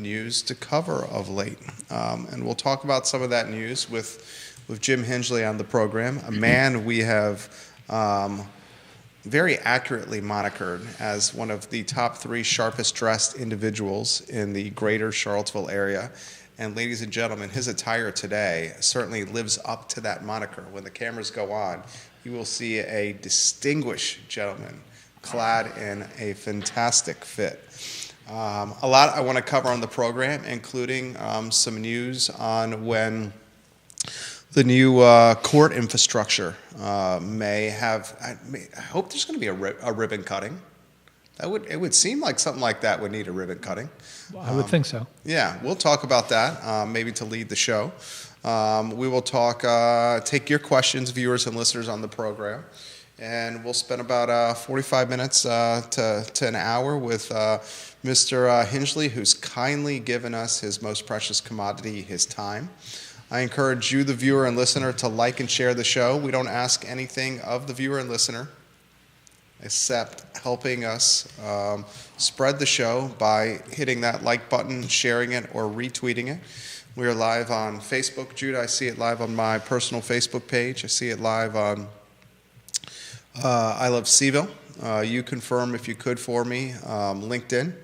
news to cover of late. And we'll talk about some of that news with Jim Hingley on the program, a man we have very accurately monikered as one of the top 3 sharpest dressed individuals in the greater Charlottesville area. And ladies and gentlemen, his attire today certainly lives up to that moniker. When the cameras go on, you will see a distinguished gentleman clad in a fantastic fit. A lot I want to cover on the program, including some news on when the new court infrastructure may have. I hope there's going to be a ribbon cutting. It would seem like something like that would need a ribbon cutting. Well, I would think so. Yeah, we'll talk about that maybe to lead the show. We will take your questions, viewers and listeners, on the program, and we'll spend about 45 minutes to an hour with Mr. Hingley, who's kindly given us his most precious commodity, his time. I encourage you, the viewer and listener, to like and share the show. We don't ask anything of the viewer and listener except helping us spread the show by hitting that like button, sharing it, or retweeting it. We are live on Facebook, Judah. I see it live on my personal Facebook page. I see it live on I Love CVille. You confirm, if you could, for me, LinkedIn.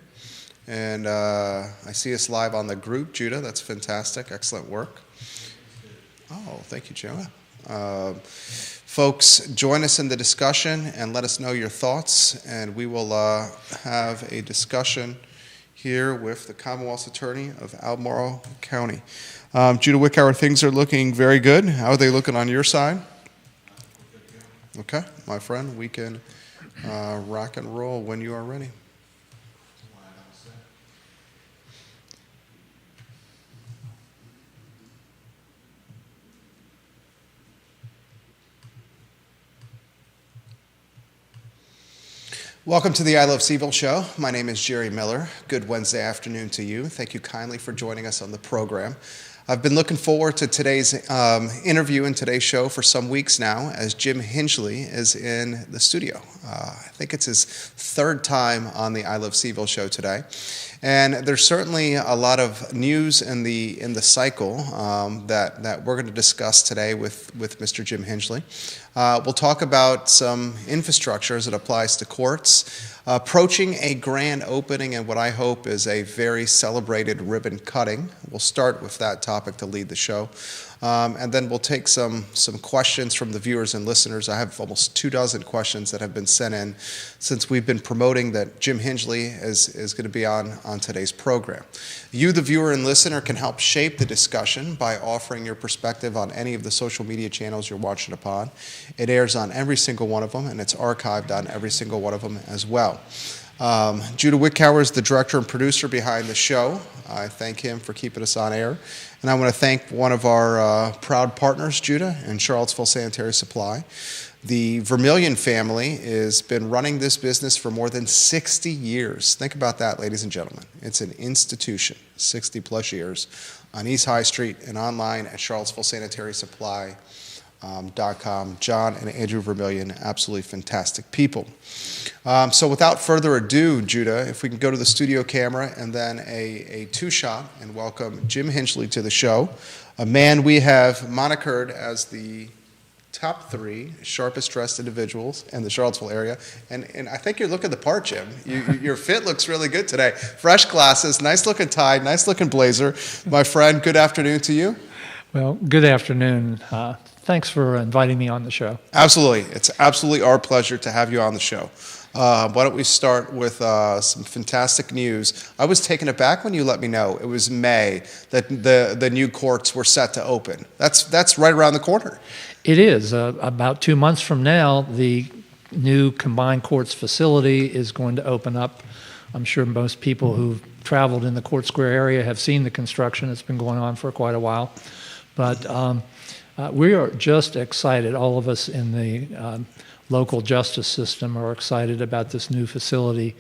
And I see us live on the group, Judah. That's fantastic. Excellent work. Oh, thank you, Judah. Folks, join us in the discussion and let us know your thoughts. And we will have a discussion here with the Commonwealth's Attorney of Albemarle County. Judah Wickower, things are looking very good. How are they looking on your side? Okay, my friend, we can rock and roll when you are ready. Welcome to the I Love CVille show. My name is Jerry Miller. Good Wednesday afternoon to you. Thank you kindly for joining us on the program. I've been looking forward to today's interview and today's show for some weeks now, as Jim Hingley is in the studio. I think it's his 3rd time on the I Love CVille show today. And there's certainly a lot of news in the cycle that we're going to discuss today with Mr. Jim Hingley. We'll talk about some infrastructure as it applies to courts, approaching a grand opening and what I hope is a very celebrated ribbon cutting. We'll start with that topic to lead the show. And then we'll take some questions from the viewers and listeners. I have almost 24 questions that have been sent in since we've been promoting that Jim Hingley is going to be on today's program. You, the viewer and listener, can help shape the discussion by offering your perspective on any of the social media channels you're watching upon. It airs on every single one of them, and it's archived on every single one of them as well. Judah Wickower is the director and producer behind the show. I thank him for keeping us on air. And I want to thank one of our proud partners, Judah, in Charlottesville Sanitary Supply. The Vermillion family has been running this business for more than 60 years. Think about that, ladies and gentlemen. It's an institution, 60 plus years, on East High Street and online at charlottesvillesanitarysupply.com. John and Andrew Vermillion, absolutely fantastic people. So without further ado, Judah, if we can go to the studio camera and then a two-shot and welcome Jim Hingley to the show, a man we have monikered as the top 3 sharpest dressed individuals in the Charlottesville area. And I think you're looking the part, Jim. Your fit looks really good today. Fresh glasses, nice looking tie, nice looking blazer. My friend, good afternoon to you. Well, good afternoon. Thanks for inviting me on the show. Absolutely. It's absolutely our pleasure to have you on the show. Why don't we start with some fantastic news. I was taken aback when you let me know it was May that the new courts were set to open. That's right around the corner. It is. About 2 months from now, the new combined courts facility is going to open up. I'm sure most people who've traveled in the Court Square area have seen the construction. It's been going on for quite a while. But we are just excited. All of us in the local justice system are excited about this new facility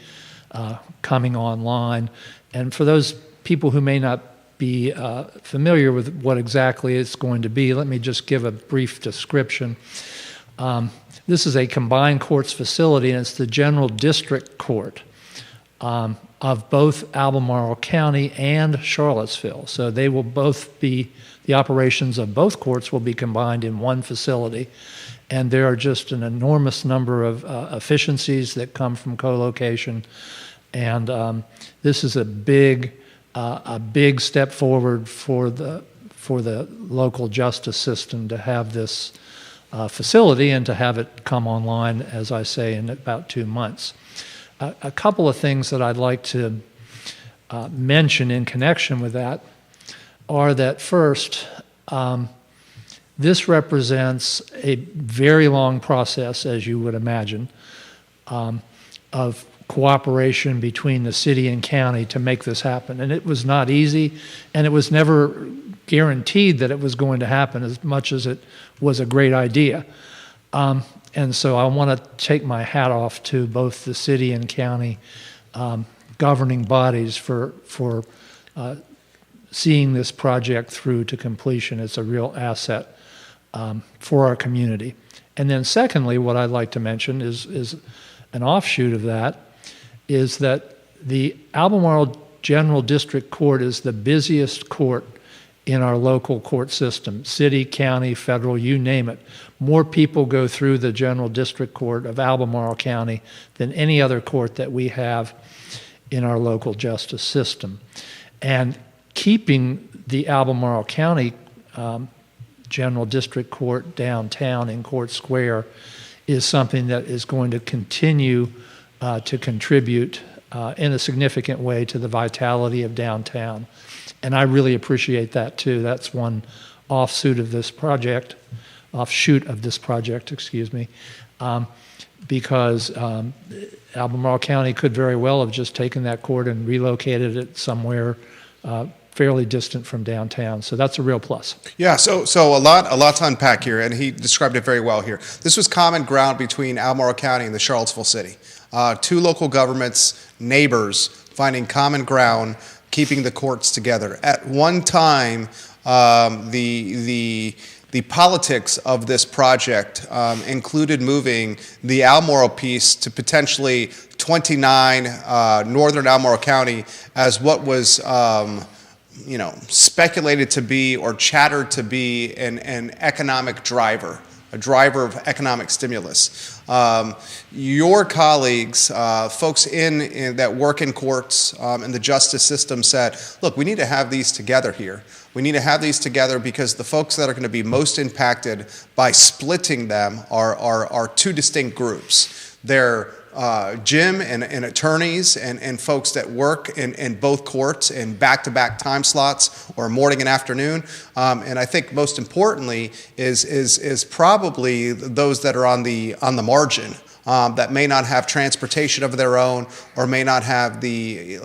coming online. And for those people who may not be familiar with what exactly it's going to be, let me just give a brief description. This is a combined courts facility, and it's the General District Court of both Albemarle County and Charlottesville. So they will both be, the operations of both courts will be combined in one facility. And there are just an enormous number of efficiencies that come from co-location. And this is a big step forward for the local justice system to have this facility and to have it come online, as I say, in about 2 months. A couple of things that I'd like to mention in connection with that are that first, this represents a very long process, as you would imagine, of cooperation between the city and county to make this happen. And it was not easy, and it was never guaranteed that it was going to happen as much as it was a great idea. And so I want to take my hat off to both the city and county governing bodies for seeing this project through to completion. It's a real asset for our community. And then secondly, what I'd like to mention is an offshoot of that, is that the Albemarle General District Court is the busiest court in our local court system, city, county, federal, you name it. More people go through the General District Court of Albemarle County than any other court that we have in our local justice system. And keeping the Albemarle County General District Court downtown in Court Square is something that is going to continue to contribute in a significant way to the vitality of downtown. And I really appreciate that too. That's one offshoot of this project, excuse me, because Albemarle County could very well have just taken that court and relocated it somewhere fairly distant from downtown. So that's a real plus. Yeah, so a lot to unpack here, and he described it very well here. This was common ground between Albemarle County and the Charlottesville City. Two local governments, neighbors, finding common ground, keeping the courts together. At one time, the politics of this project included moving the Albemarle piece to potentially 29 northern Albemarle County as what was speculated to be or chattered to be an economic driver, a driver of economic stimulus. Your colleagues, folks in that work in courts and the justice system said, look, we need to have these together here. We need to have these together because the folks that are going to be most impacted by splitting them are two distinct groups. They're Jim and attorneys and folks that work in both courts in back-to-back time slots or morning and afternoon. And I think most importantly is probably those that are on the margin. That may not have transportation of their own or may not have the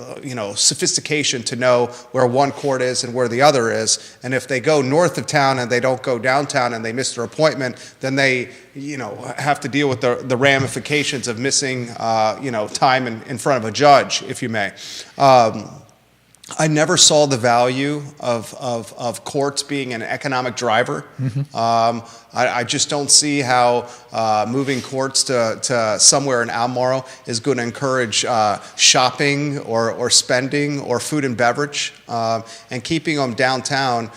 sophistication to know where one court is and where the other is. And if they go north of town and they don't go downtown and they miss their appointment, then they have to deal with the ramifications of missing time in front of a judge, if you may. I never saw the value of courts being an economic driver. Mm-hmm. I just don't see how moving courts to somewhere in Albemarle is going to encourage shopping or spending or food and beverage. And keeping them downtown,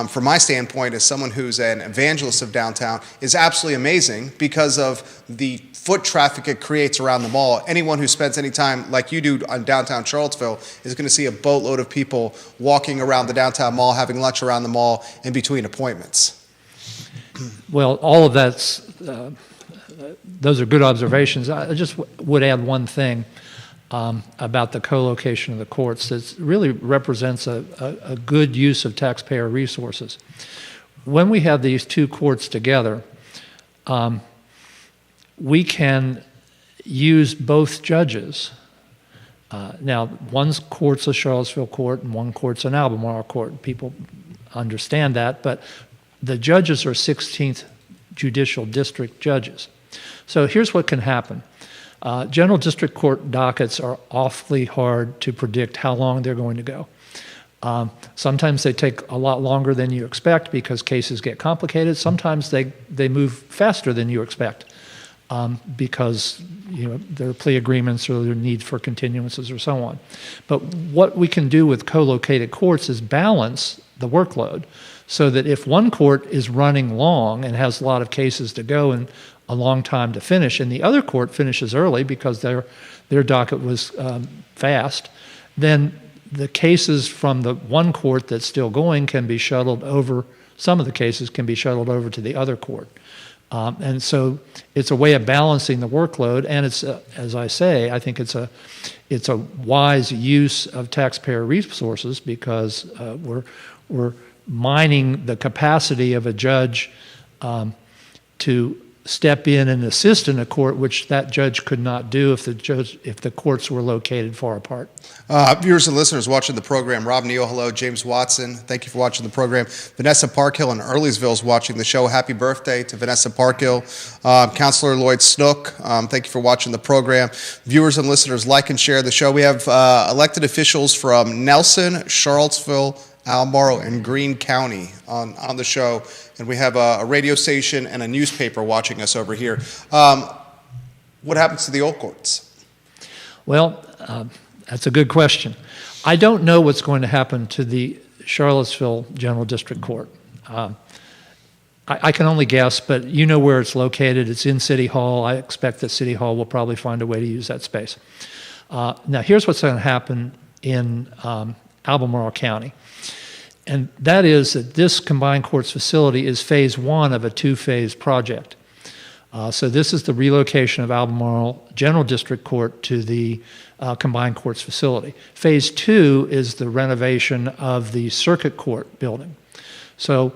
from my standpoint as someone who's an evangelist of downtown, is absolutely amazing because of the foot traffic it creates around the mall. Anyone who spends any time like you do on downtown Charlottesville is going to see a boatload of people walking around the downtown mall, having lunch around the mall in between appointments. Well, all of those are good observations. I just would add one thing about the co-location of the courts that really represents a good use of taxpayer resources. When we have these two courts together, we can use both judges. Now, one court's a Charlottesville court and one court's an Albemarle court. People understand that, but the judges are 16th Judicial District judges. So here's what can happen. General District Court dockets are awfully hard to predict how long they're going to go. Sometimes they take a lot longer than you expect because cases get complicated. Sometimes they move faster than you expect. because there are plea agreements or there are need for continuances or so on. But what we can do with co-located courts is balance the workload so that if one court is running long and has a lot of cases to go and a long time to finish, and the other court finishes early because their docket was fast, then the cases from the one court that's still going can be shuttled over. Some of the cases can be shuttled over to the other court. And so it's a way of balancing the workload, and it's, as I say, I think it's a wise use of taxpayer resources because we're mining the capacity of a judge to step in and assist in a court, which that judge could not do if the courts were located far apart. Viewers and listeners watching the program, Rob Neal, hello. James Watson, thank you for watching the program. Vanessa Parkhill in Earlysville is watching the show. Happy birthday to Vanessa Parkhill. Counselor Lloyd Snook, thank you for watching the program. Viewers and listeners, like and share the show. We have elected officials from Nelson, Charlottesville, Albemarle, and Greene County on the show, and we have a radio station and a newspaper watching us over here. What happens to the old courts? Well, that's a good question. I don't know what's going to happen to the Charlottesville General District Court. I can only guess, but you know where it's located. It's in City Hall. I expect that City Hall will probably find a way to use that space. Now, here's what's going to happen in Albemarle County. And that is that this combined courts facility is phase one of a two-phase project. So this is the relocation of Albemarle General District Court to the combined courts facility. Phase two is the renovation of the circuit court building. So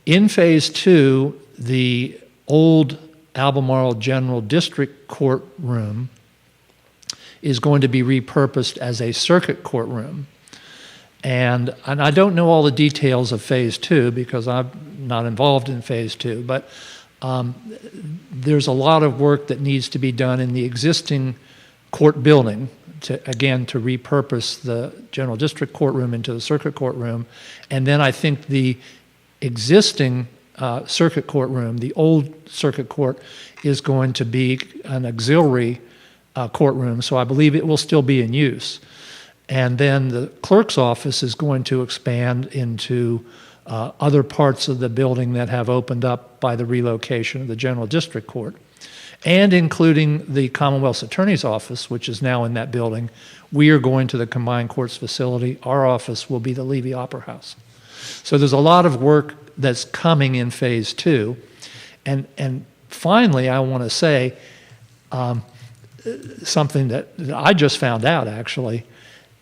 in phase two, the old Albemarle General District Court room is going to be repurposed as a circuit court room. And I don't know all the details of phase two because I'm not involved in phase two, but there's a lot of work that needs to be done in the existing court building to repurpose the general district courtroom into the circuit courtroom. And then I think the existing circuit courtroom, the old circuit court, is going to be an auxiliary courtroom, so I believe it will still be in use. And then the clerk's office is going to expand into other parts of the building that have opened up by the relocation of the General District Court, and including the Commonwealth's Attorney's Office, which is now in that building. We are going to the Combined Courts facility. Our office will be the Levy Opera House. So there's a lot of work that's coming in phase two. And finally, I want to say something that I just found out, actually.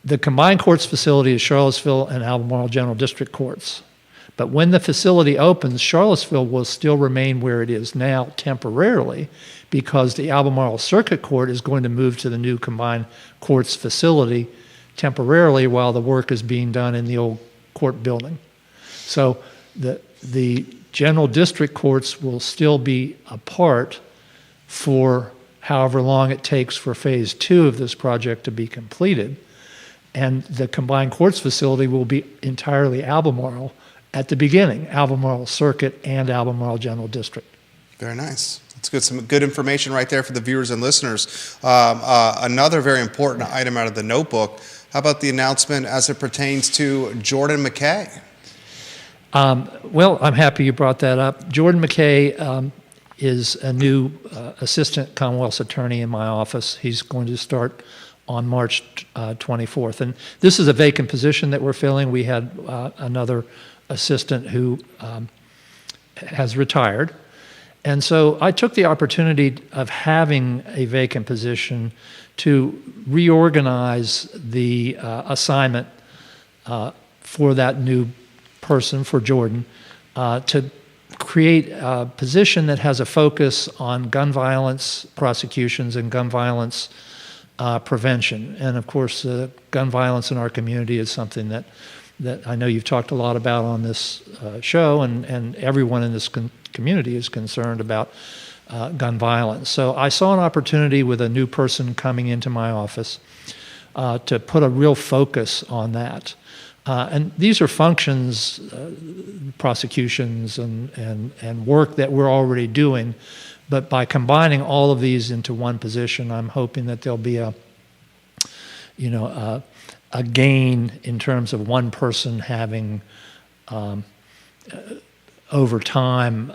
The Combined Courts facility is Charlottesville and Albemarle General District Courts. But when the facility opens, Charlottesville will still remain where it is now temporarily because the Albemarle Circuit Court is going to move to the new Combined Courts facility temporarily while the work is being done in the old court building. So the General District Courts will still be apart for however long it takes for phase two of this project to be completed. And the Combined Courts facility will be entirely Albemarle at the beginning, Albemarle Circuit and Albemarle General District. Very nice. That's good. Some good information right there for the viewers and listeners. Another very important item out of the notebook, how about the announcement as it pertains to Jordan McKay? Well, I'm happy you brought that up. Jordan McKay is a new assistant Commonwealth's attorney in my office. He's going to start on March 24th. And this is a vacant position that we're filling. We had another assistant who has retired. And so I took the opportunity of having a vacant position to reorganize the assignment for that new person, for Jordan, to create a position that has a focus on gun violence prosecutions and gun violence prevention. And of course, gun violence in our community is something that I know you've talked a lot about on this show, and everyone in this community is concerned about gun violence. So I saw an opportunity with a new person coming into my office to put a real focus on that. And these are functions, prosecutions, and work that we're already doing, But by combining all of these into one position, I'm hoping that there'll be a gain in terms of one person having, over time,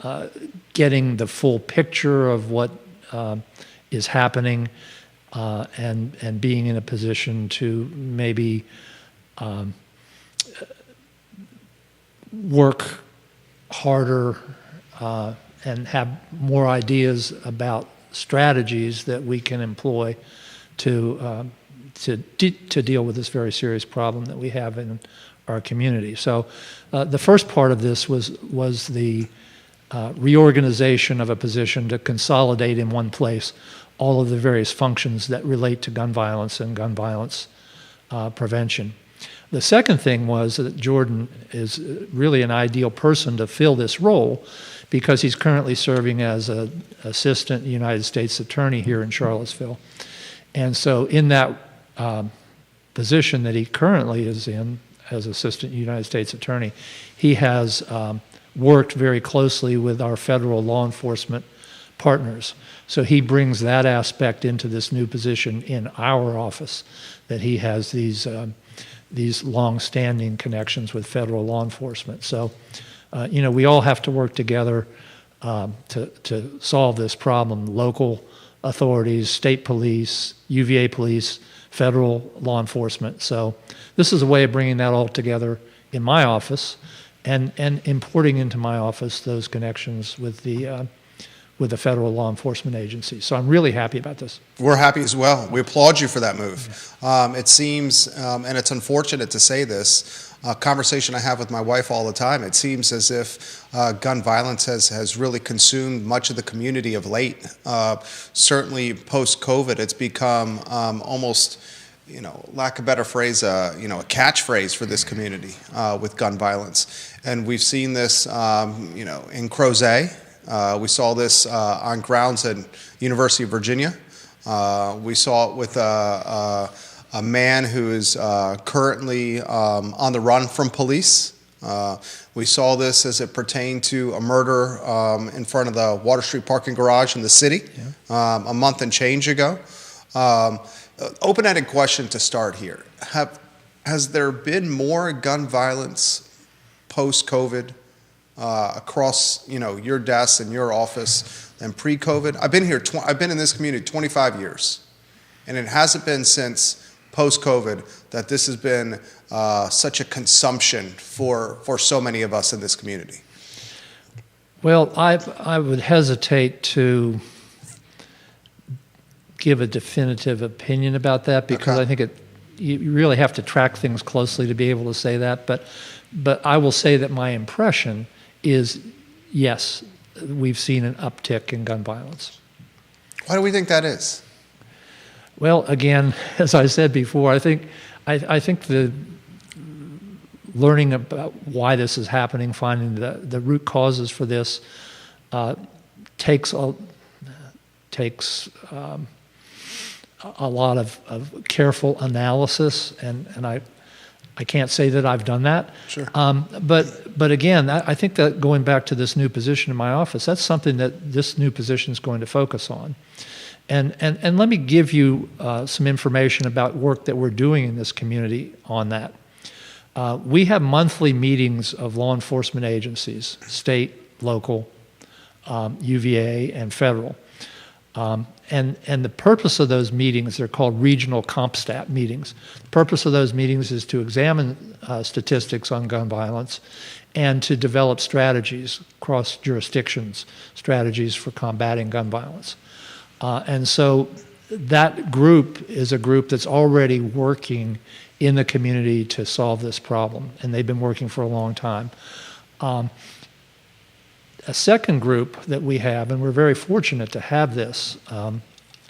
getting the full picture of what is happening, and being in a position to maybe work harder and have more ideas about strategies that we can employ to deal with this very serious problem that we have in our community. So the first part of this was the reorganization of a position to consolidate in one place all of the various functions that relate to gun violence and gun violence prevention. The second thing was that Jordan is really an ideal person to fill this role because he's currently serving as an assistant United States attorney here in Charlottesville. And so in that position that he currently is in as assistant United States attorney, he has worked very closely with our federal law enforcement partners. So he brings that aspect into this new position in our office, that he has these long-standing connections with federal law enforcement. So, we all have to work together to solve this problem. Local authorities, state police, UVA police, federal law enforcement. So this is a way of bringing that all together in my office and importing into my office those connections with the federal law enforcement agency. So I'm really happy about this. We're happy as well. We applaud you for that move. It seems, and it's unfortunate to say this, a conversation I have with my wife all the time, it seems as if gun violence has really consumed much of the community of late. Certainly post-COVID, it's become almost, lack of a better phrase, a catchphrase for this community with gun violence. And we've seen this, in Crozet. We saw this on grounds at University of Virginia. We saw it with a man who is currently on the run from police. We saw this as it pertained to a murder in front of the Water Street parking garage in the city a month and change ago. Open-ended question to start here. Has there been more gun violence post-COVID across your desk and your office than pre-COVID? I've been in this community 25 years, and it hasn't been since post-COVID that this has been such a consumption for so many of us in this community. Well, I would hesitate to give a definitive opinion about that because I think you really have to track things closely to be able to say that. But I will say that my impression is, yes, we've seen an uptick in gun violence. Why do we think that is? Well, again, as I said before, I think the learning about why this is happening, finding the root causes for this, takes a lot of careful analysis, and I can't say that I've done that. Sure. But again, I think that going back to this new position in my office, that's something that this new position is going to focus on. And let me give you some information about work that we're doing in this community on that. We have monthly meetings of law enforcement agencies, state, local, UVA, and federal. And the purpose of those meetings, they're called regional CompStat meetings. The purpose of those meetings is to examine statistics on gun violence and to develop strategies across jurisdictions, strategies for combating gun violence. And so that group is a group that's already working in the community to solve this problem, and they've been working for a long time. A second group that we have, and we're very fortunate to have this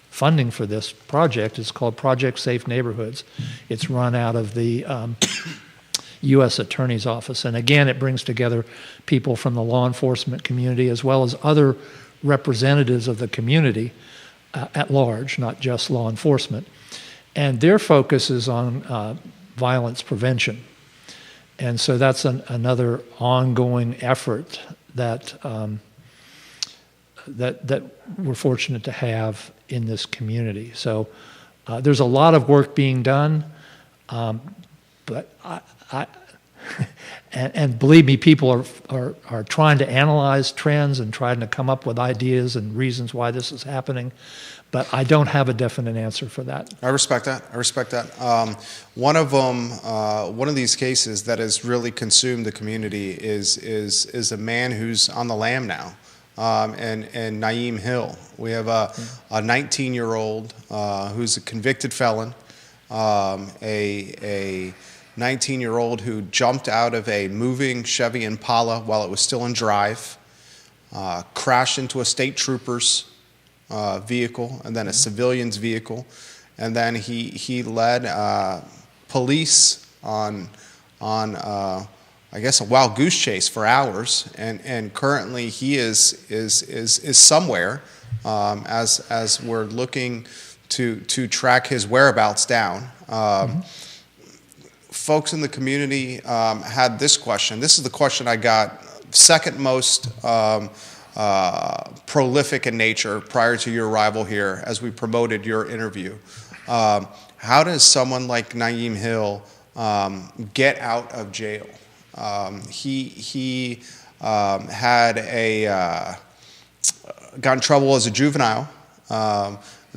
funding for this project, is called Project Safe Neighborhoods. It's run out of the U.S. Attorney's Office. And again, it brings together people from the law enforcement community as well as other representatives of the community at large, not just law enforcement. And their focus is on violence prevention. And so that's another ongoing effort that that we're fortunate to have in this community. So there's a lot of work being done, but I and believe me, people are trying to analyze trends and trying to come up with ideas and reasons why this is happening. But I don't have a definite answer for that. I respect that. One of them, one of these cases that has really consumed the community is a man who's on the lam now, and Naeem Hill. We have a 19-year-old who's a convicted felon, a 19-year-old who jumped out of a moving Chevy Impala while it was still in drive, crashed into a state trooper's vehicle and then a civilian's vehicle, and then he led police on I guess a wild goose chase for hours, and currently he is somewhere as we're looking to track his whereabouts down. Folks in the community had this question. This is the question I got second most prolific in nature prior to your arrival here as we promoted your interview. How does someone like Naeem Hill get out of jail? He had got in trouble as a juvenile,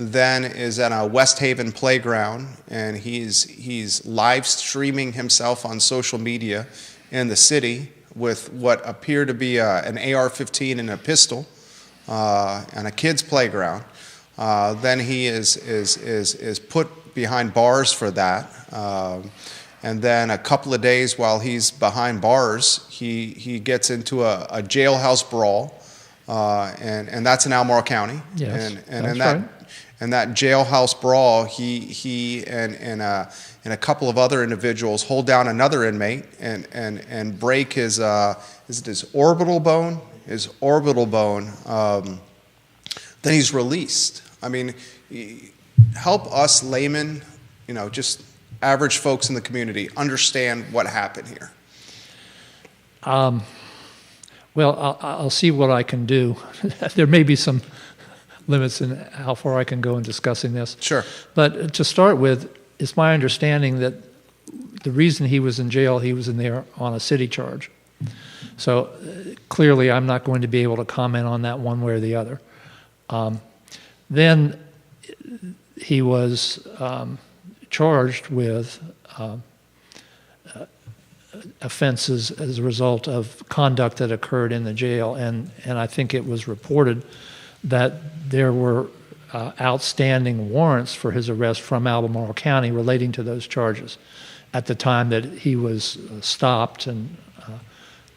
then is at a West Haven playground, and he's live streaming himself on social media in the city with what appear to be an AR-15 and a pistol on a kid's playground. Then he is put behind bars for that. And then a couple of days while he's behind bars, he gets into a jailhouse brawl, and that's in Albemarle County. Yes, and that's in that right. in that jailhouse brawl, he and a couple of other individuals hold down another inmate and break his is it his orbital bone? His orbital bone. Then he's released. I mean, help us laymen, just average folks in the community understand what happened here. Well, I'll see what I can do. There may be some limits in how far I can go in discussing this. Sure. But to start with, it's my understanding that the reason he was in jail, he was in there on a city charge. So clearly I'm not going to be able to comment on that one way or the other. Then he was charged with offenses as a result of conduct that occurred in the jail, and I think it was reported that there were outstanding warrants for his arrest from Albemarle County relating to those charges at the time that he was stopped, and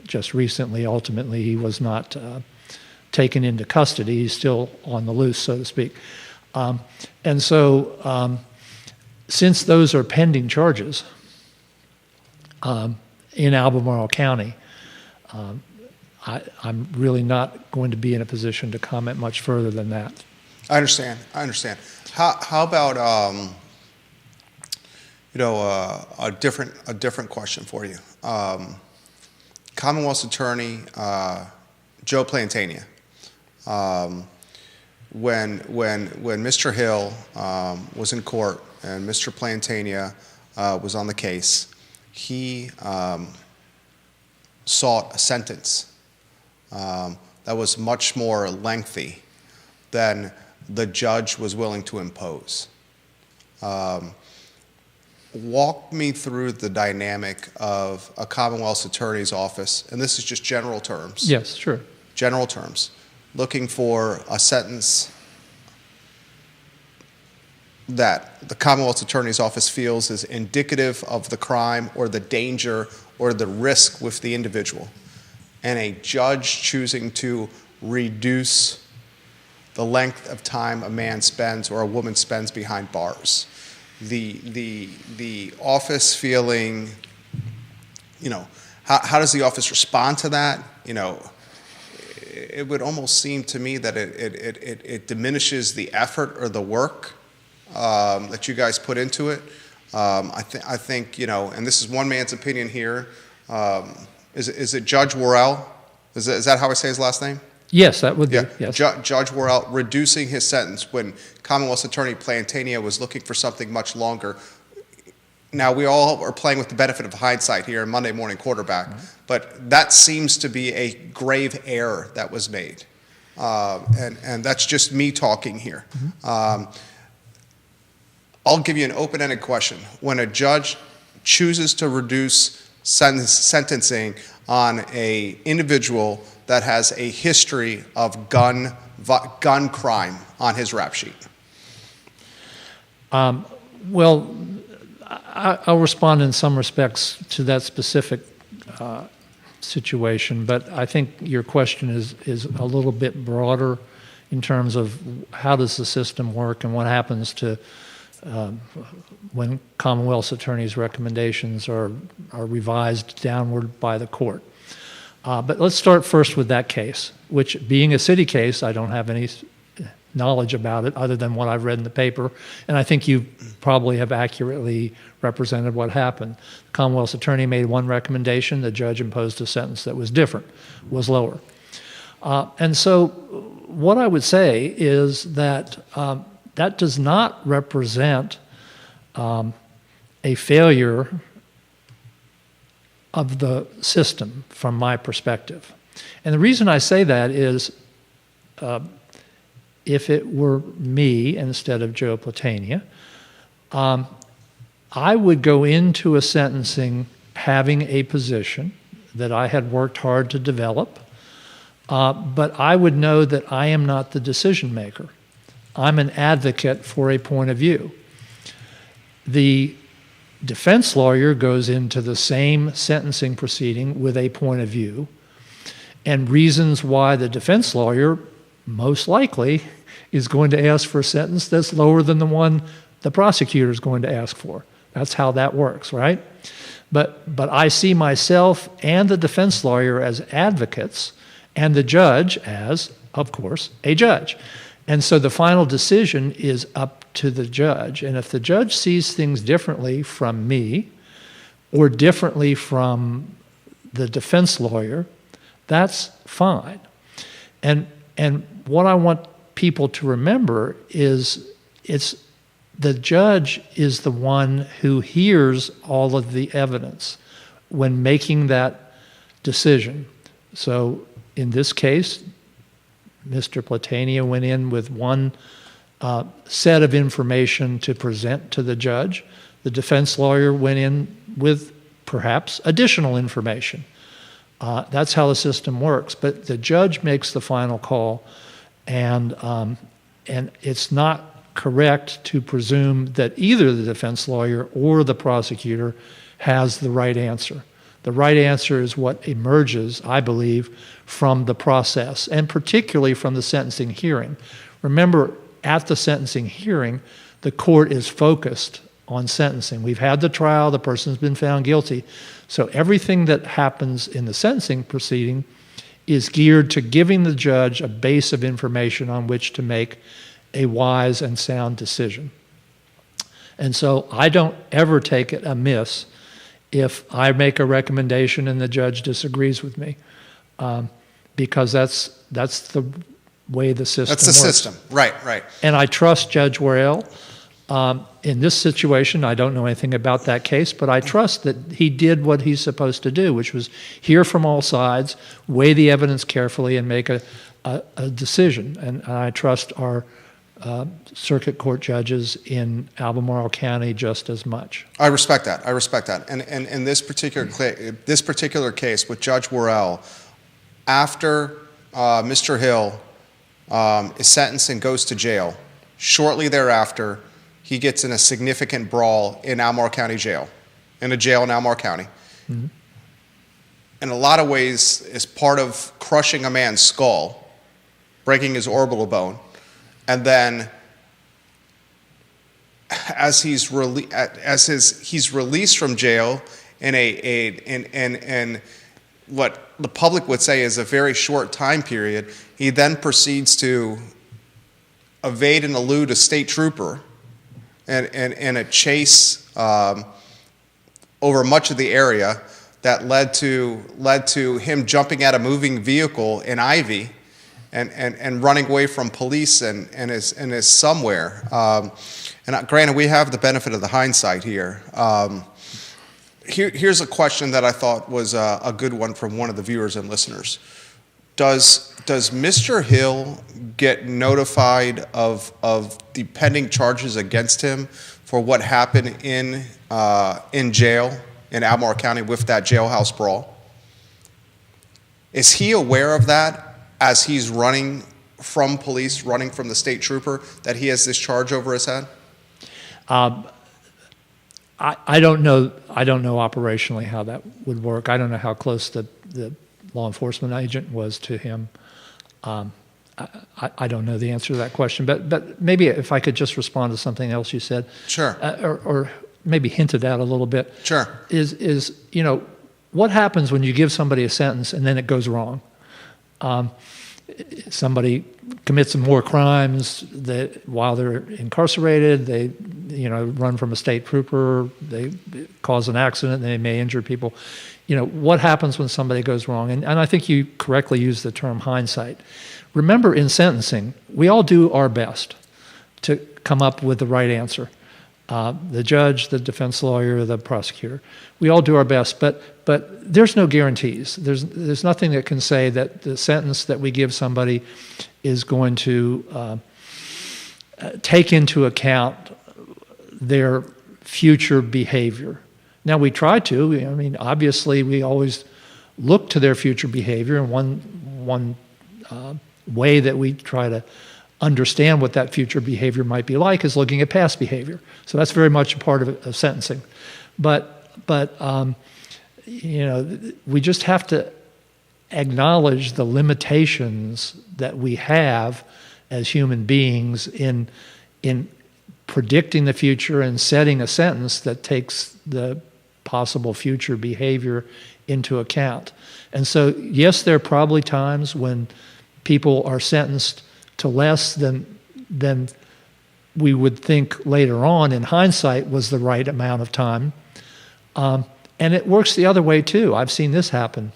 just recently, ultimately, he was not taken into custody. He's still on the loose, so to speak. And so since those are pending charges in Albemarle County, I'm really not going to be in a position to comment much further than that. I understand. How about a different question for you? Commonwealth's Attorney Joe Plantania. When Mr. Hill was in court and Mr. Plantania was on the case, he sought a sentence that was much more lengthy than the judge was willing to impose. Walk me through the dynamic of a Commonwealth's Attorney's office, and this is just general terms. Yes, sure. General terms, looking for a sentence that the Commonwealth's Attorney's office feels is indicative of the crime or the danger or the risk with the individual, and a judge choosing to reduce the length of time a man spends or a woman spends behind bars. The office feeling, how does the office respond to that? It would almost seem to me that it diminishes the effort or the work that you guys put into it. I think, and this is one man's opinion here. Is it Judge Worrell? Is that how I say his last name? Yes, that would be, Yeah, yes. Judge Worrell reducing his sentence when Commonwealth's Attorney Plantania was looking for something much longer. Now, we all are playing with the benefit of hindsight here, Monday morning quarterback, but that seems to be a grave error that was made. And that's just me talking here. I'll give you an open-ended question. When a judge chooses to reduce sentencing on an individual that has a history of gun crime on his rap sheet? Well, I'll respond in some respects to that specific situation, but I think your question is a little bit broader in terms of how does the system work and what happens to when Commonwealth's attorney's recommendations are revised downward by the court. But let's start first with that case, which being a city case, I don't have any knowledge about it other than what I've read in the paper, and I think you probably have accurately represented what happened. The Commonwealth's attorney made one recommendation, the judge imposed a sentence that was different, was lower. And so what I would say is that that does not represent a failure of the system from my perspective. And the reason I say that is if it were me instead of Joe Platania, I would go into a sentencing having a position that I had worked hard to develop, but I would know that I am not the decision maker. I'm an advocate for a point of view. The defense lawyer goes into the same sentencing proceeding with a point of view and reasons why the defense lawyer most likely is going to ask for a sentence that's lower than the one the prosecutor is going to ask for. That's how that works, right? But I see myself and the defense lawyer as advocates and the judge as, of course, a judge. And so the final decision is up to the judge. And if the judge sees things differently from me or differently from the defense lawyer, that's fine. And what I want people to remember is the judge is the one who hears all of the evidence when making that decision. So in this case, Mr. Platania went in with one set of information to present to the judge. The defense lawyer went in with perhaps additional information. That's how the system works. But the judge makes the final call, and it's not correct to presume that either the defense lawyer or the prosecutor has the right answer. The right answer is what emerges, I believe, from the process, and particularly from the sentencing hearing. Remember, at the sentencing hearing, the court is focused on sentencing. We've had the trial, the person's been found guilty. So everything that happens in the sentencing proceeding is geared to giving the judge a base of information on which to make a wise and sound decision. And so I don't ever take it amiss if I make a recommendation and the judge disagrees with me, because that's the way the system works. That's the system, right. And I trust Judge Worrell. In this situation, I don't know anything about that case, but I trust that he did what he's supposed to do, which was hear from all sides, weigh the evidence carefully, and make a decision. And I trust our circuit court judges in Albemarle County just as much. I respect that. And in this particular case with Judge Worrell, after Mr. Hill is sentenced and goes to jail, shortly thereafter, he gets in a significant brawl in Albemarle County Jail, in a jail in Albemarle County. Mm-hmm. In a lot of ways, is part of crushing a man's skull, breaking his orbital bone, and then as he's released from jail in what the public would say is a very short time period, he then proceeds to evade and elude a state trooper and a chase over much of the area that led to him jumping out a moving vehicle in Ivy and running away from police and is somewhere. And granted, we have the benefit of the hindsight here. Here's a question that I thought was a good one from one of the viewers and listeners. Does Mr. Hill get notified of the pending charges against him for what happened in jail in Albemarle County with that jailhouse brawl? Is he aware of that as he's running from police, running from the state trooper, that he has this charge over his head? I don't know. I don't know operationally how that would work. I don't know how close the law enforcement agent was to him. I don't know the answer to that question. But maybe if I could just respond to something else you said. Sure. Or maybe hinted at a little bit. Sure. Is what happens when you give somebody a sentence and then it goes wrong? Somebody commits some more crimes that while they're incarcerated, they run from a state trooper, they cause an accident, they may injure people. What happens when somebody goes wrong? And I think you correctly used the term hindsight. Remember, in sentencing, we all do our best to come up with the right answer. The judge, the defense lawyer, the prosecutor. We all do our best, but there's no guarantees. There's nothing that can say that the sentence that we give somebody is going to take into account their future behavior. Now, we try to. I mean, obviously, we always look to their future behavior, and one way that we try to understand what that future behavior might be like is looking at past behavior. So that's very much a part of sentencing. But we just have to acknowledge the limitations that we have as human beings in predicting the future and setting a sentence that takes the possible future behavior into account. And so, yes, there are probably times when people are sentenced to less than we would think later on in hindsight was the right amount of time. And it works the other way too. I've seen this happen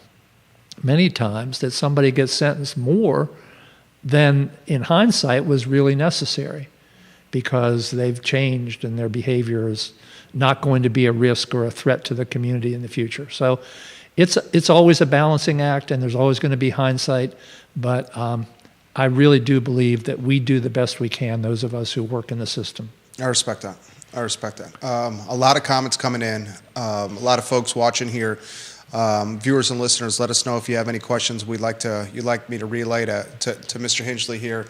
many times, that somebody gets sentenced more than in hindsight was really necessary because they've changed and their behavior is not going to be a risk or a threat to the community in the future. So it's always a balancing act, and there's always going to be hindsight, but I really do believe that we do the best we can, those of us who work in the system. I respect that. A lot of comments coming in, a lot of folks watching here. Viewers and listeners, let us know if you have any questions you'd like me to relay to Mr. Hinchley here.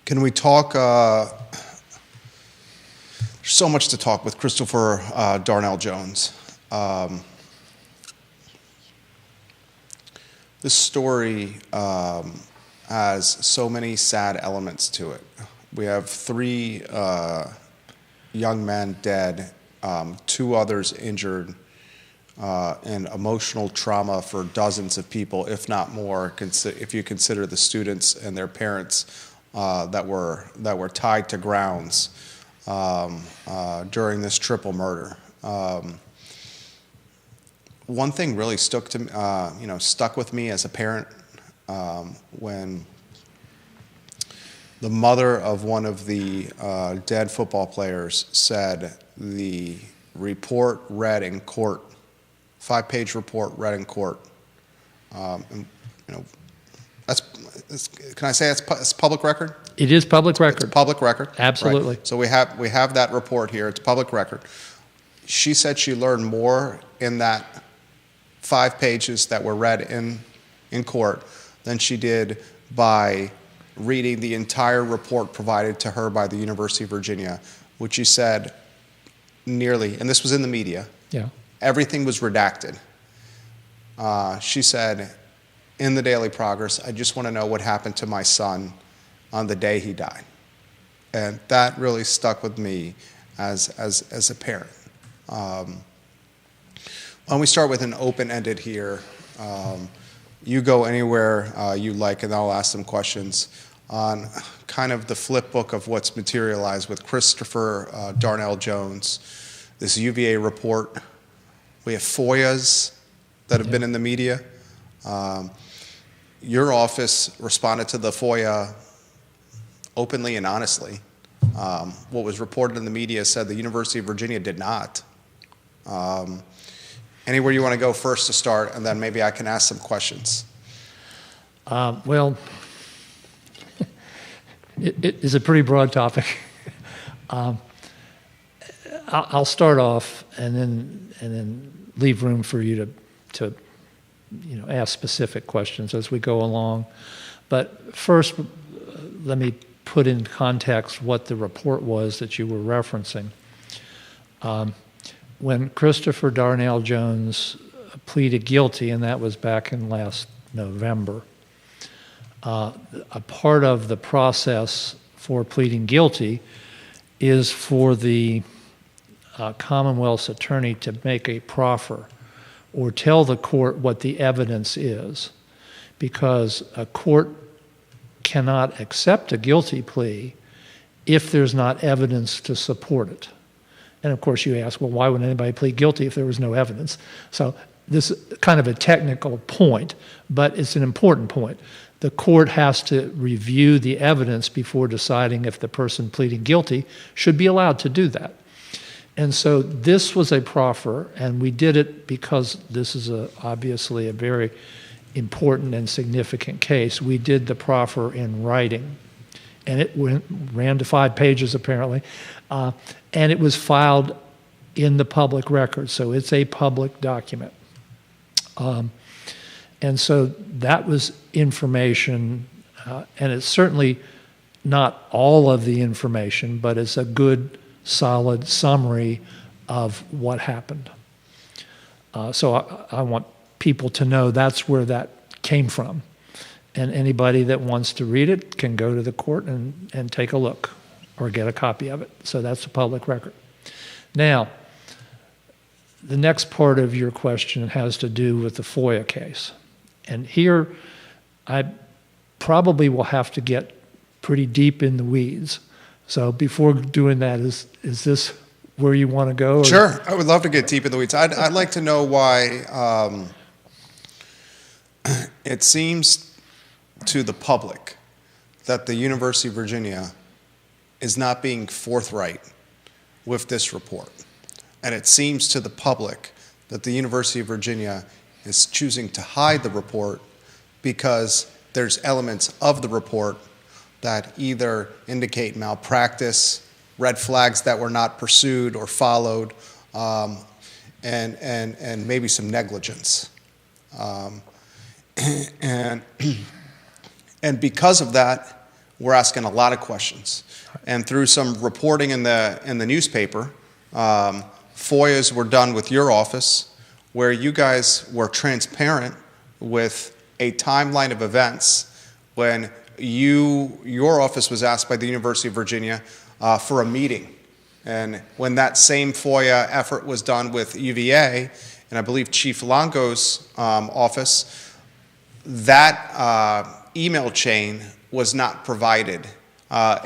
Can we talk? There's so much to talk with Christopher Darnell Jones. This story has so many sad elements to it. We have 3 young men dead, 2 others injured, and emotional trauma for dozens of people, if not more, if you consider the students and their parents that were tied to grounds during this triple murder. One thing really stuck with me as a parent when the mother of one of the dead football players said the report read in court, 5-page report read in court. Can I say it's public record? It is public record. It's public record. Absolutely. Right. So we have that report here. It's public record. She said she learned more in that 5 pages that were read in court than she did by reading the entire report provided to her by the University of Virginia, which she said nearly, and this was in the media, everything was redacted. She said, in the Daily Progress, I just want to know what happened to my son on the day he died. And that really stuck with me as a parent. Why don't we start with an open-ended here. You go anywhere you like, and I'll ask some questions on kind of the flip book of what's materialized with Christopher Darnell Jones, this UVA report. We have FOIAs that have been in the media. your office responded to the FOIA openly and honestly. What was reported in the media said the University of Virginia did not. Anywhere you want to go first to start, and then maybe I can ask some questions. Well, it is a pretty broad topic. I'll start off and then leave room for you to ask specific questions as we go along. But first, let me put in context what the report was that you were referencing. When Christopher Darnell Jones pleaded guilty, and that was back in last November, a part of the process for pleading guilty is for the Commonwealth's attorney to make a proffer or tell the court what the evidence is, because a court cannot accept a guilty plea if there's not evidence to support it. And of course you ask, well, why would anybody plead guilty if there was no evidence? So this is kind of a technical point, but it's an important point. The court has to review the evidence before deciding if the person pleading guilty should be allowed to do that. And so this was a proffer, and we did it because this is obviously a very important and significant case. We did the proffer in writing, and it ran to 5 pages apparently, and it was filed in the public record, so it's a public document. And so that was information, and it's certainly not all of the information, but it's a good, solid summary of what happened. So I want people to know that's where that came from. And anybody that wants to read it can go to the court and take a look or get a copy of it. So that's a public record. Now, the next part of your question has to do with the FOIA case. And here, I probably will have to get pretty deep in the weeds. So before doing that, is this where you want to go? Or? Sure, I would love to get deep in the weeds. I'd like to know why it seems to the public that the University of Virginia is not being forthright with this report. And it seems to the public that the University of Virginia is choosing to hide the report because there's elements of the report that either indicate malpractice, red flags that were not pursued or followed, and maybe some negligence. And because of that, we're asking a lot of questions. And through some reporting in the newspaper, FOIAs were done with your office, where you guys were transparent with a timeline of events when your office was asked by the University of Virginia for a meeting. And when that same FOIA effort was done with UVA, and I believe Chief Longo's office, that email chain was not provided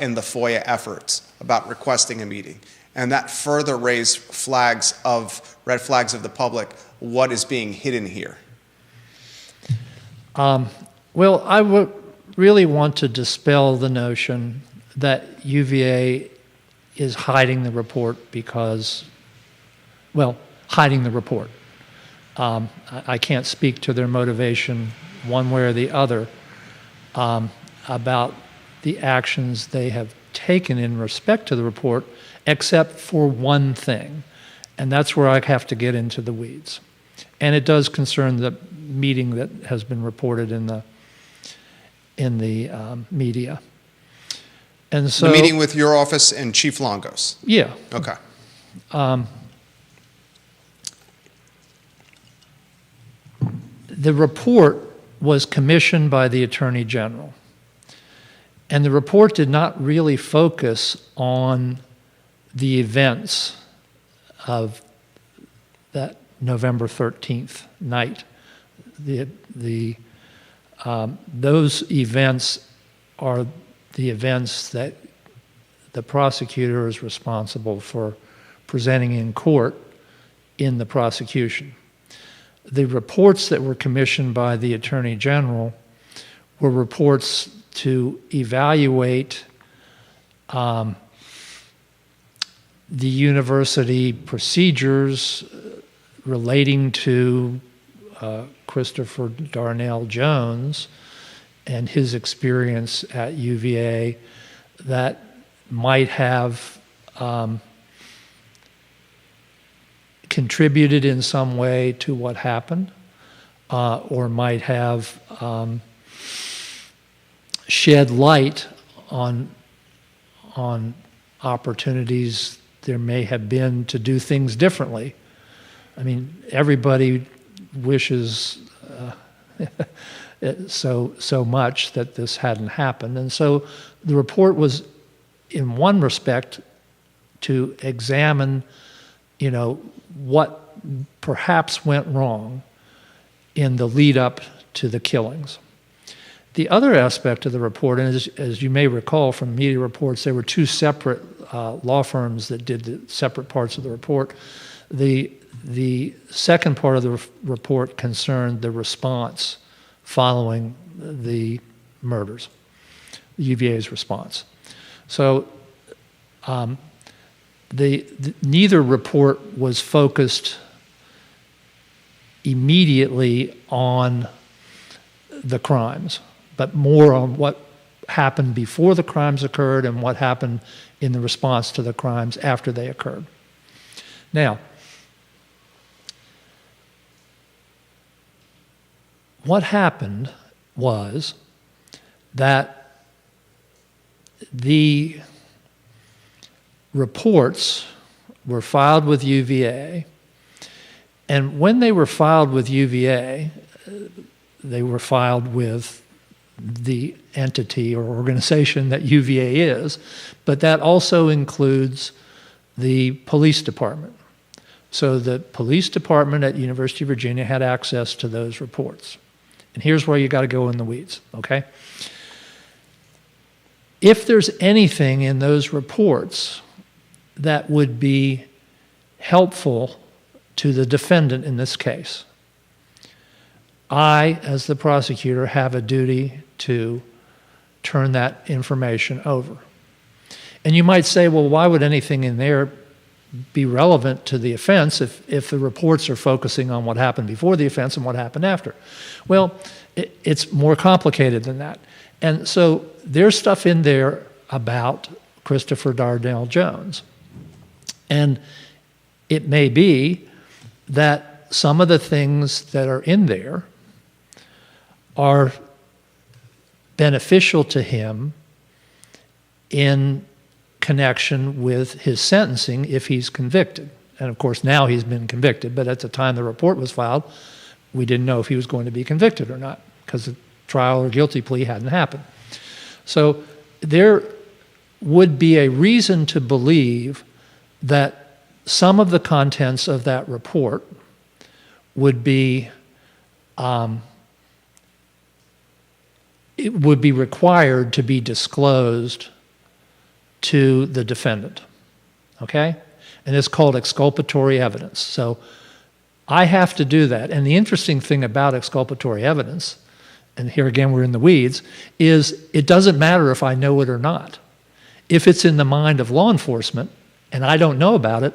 in the FOIA efforts about requesting a meeting. And that further raised red flags of the public, what is being hidden here? Well, I would really want to dispel the notion that UVA is hiding the report because, well, hiding the report. I can't speak to their motivation one way or the other about the actions they have taken in respect to the report, except for one thing, and that's where I have to get into the weeds. And it does concern the meeting that has been reported in the media. And so the meeting with your office and Chief Longo's? Yeah. Okay. The report was commissioned by the Attorney General. And the report did not really focus on the events of that November 13th night. Those events are the events that the prosecutor is responsible for presenting in court in the prosecution. The reports that were commissioned by the Attorney General were reports to evaluate the university procedures relating to Christopher Darnell Jones and his experience at UVA that might have contributed in some way to what happened, or might have shed light on opportunities there may have been to do things differently. I mean, everybody wishes so much that this hadn't happened. And so the report was, in one respect, to examine, what perhaps went wrong in the lead up to the killings. The other aspect of the report, and as you may recall from media reports, there were two separate law firms that did the separate parts of the report. The second part of the report concerned the response following the murders, the UVA's response. So neither report was focused immediately on the crimes, but more on what happened before the crimes occurred and what happened in the response to the crimes after they occurred. Now, what happened was that the reports were filed with UVA, and when they were filed with UVA, they were filed with the entity or organization that UVA is, but that also includes the police department. So the police department at University of Virginia had access to those reports. And here's where you got to go in the weeds, okay? If there's anything in those reports that would be helpful to the defendant in this case, I, as the prosecutor, have a duty to turn that information over. And you might say, well, why would anything in there be relevant to the offense if the reports are focusing on what happened before the offense and what happened after? Well, it's more complicated than that. And so there's stuff in there about Christopher Darnell Jones. And it may be that some of the things that are in there are beneficial to him in connection with his sentencing if he's convicted. And of course, now he's been convicted, but at the time the report was filed, we didn't know if he was going to be convicted or not because the trial or guilty plea hadn't happened. So there would be a reason to believe that some of the contents of that report would be it would be required to be disclosed to the defendant, okay? And it's called exculpatory evidence. So I have to do that. And the interesting thing about exculpatory evidence, and here again we're in the weeds, is it doesn't matter if I know it or not. If it's in the mind of law enforcement and I don't know about it,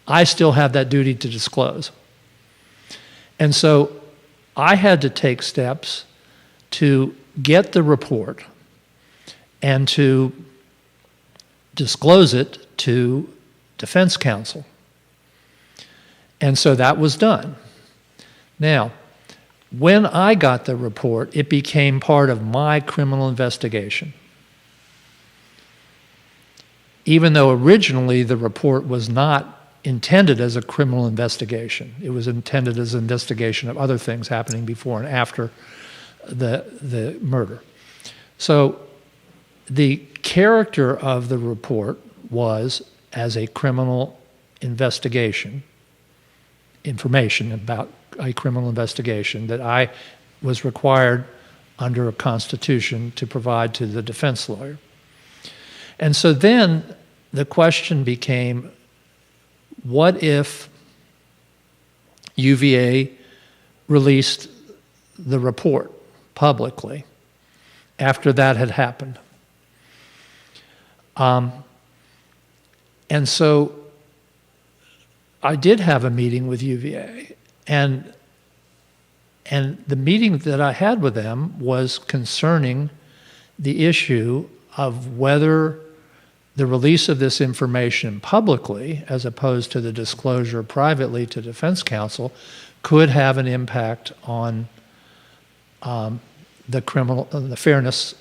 I still have that duty to disclose. And so I had to take steps to get the report and to disclose it to defense counsel. And so that was done. Now, when I got the report, it became part of my criminal investigation. Even though originally the report was not intended as a criminal investigation. It was intended as an investigation of other things happening before and after the murder. So the character of the report was as a criminal investigation, information about a criminal investigation that I was required under a constitution to provide to the defense lawyer. And so then the question became, what if UVA released the report publicly after that had happened. And so I did have a meeting with UVA, and the meeting that I had with them was concerning the issue of whether the release of this information publicly, as opposed to the disclosure privately to defense counsel, could have an impact on the fairness